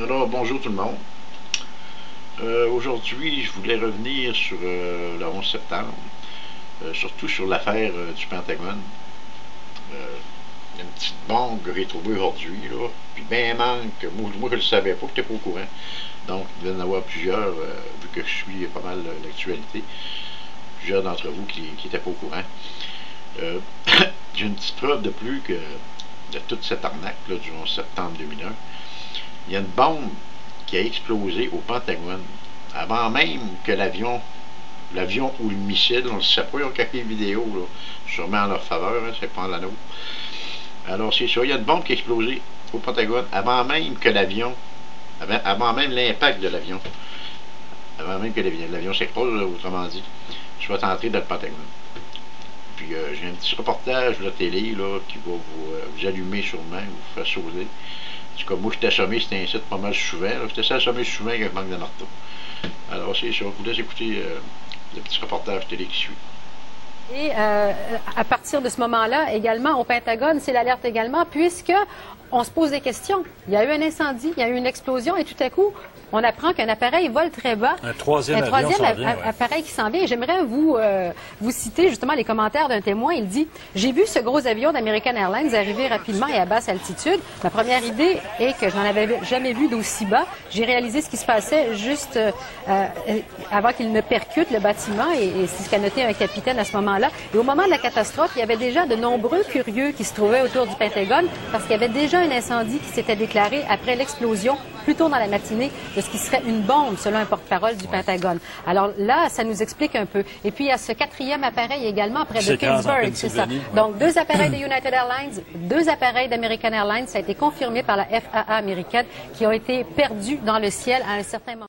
Alors, bonjour tout le monde. Aujourd'hui, je voulais revenir sur le 11 septembre, surtout sur l'affaire du Pentagone. Une petite bombe que j'ai trouvée aujourd'hui, là, puis ben manque, moi je ne le savais pas, je n'étais pas au courant. Donc, il doit y en avoir plusieurs, vu que je suis pas mal l'actualité, plusieurs d'entre vous qui n'étaient pas au courant. J'ai une petite preuve de plus que de toute cette arnaque là, du 11 septembre 2001. Il y a une bombe qui a explosé au Pentagone avant même que l'avion ou le missile, on ne sait pas, ils ont capté une vidéo, là, sûrement en leur faveur, hein, c'est pas en la nôtre. Alors c'est ça, il y a une bombe qui a explosé au Pentagone avant même que l'avion, avant même l'impact de l'avion, avant même que l'avion s'écrase, autrement dit, soit entré dans le Pentagone. Puis j'ai un petit reportage de la télé là, qui va vous allumer sûrement, vous faire sauter. En tout cas, moi, j'étais assommé, c'était un site pas mal souvent. J'étais assommé souvent avec un manque de marteau. Alors, c'est ça. Je vous laisse écouter le petit reportage télé qui suit. Et à partir de ce moment-là, également, au Pentagone, c'est l'alerte également, puisque on se pose des questions. Il y a eu un incendie, il y a eu une explosion, et tout à coup, on apprend qu'un appareil vole très bas. Un troisième appareil qui s'en vient. Et j'aimerais vous citer justement les commentaires d'un témoin. Il dit « J'ai vu ce gros avion d'American Airlines arriver rapidement et à basse altitude. Ma première idée est que je n'en avais jamais vu d'aussi bas. J'ai réalisé ce qui se passait juste avant qu'il ne percute le bâtiment et c'est ce qu'a noté un capitaine à ce moment-là. Et au moment de la catastrophe, il y avait déjà de nombreux curieux qui se trouvaient autour du Pentagone parce qu'il y avait déjà un incendie qui s'était déclaré après l'explosion plus tôt dans la matinée de ce qui serait une bombe, selon un porte-parole du Pentagone. Alors là, ça nous explique un peu. Et puis, il y a ce quatrième appareil également près de Pittsburgh, c'est ça. Donc, 2 appareils de United Airlines, 2 appareils d'American Airlines, ça a été confirmé par la FAA américaine, qui ont été perdus dans le ciel à un certain moment.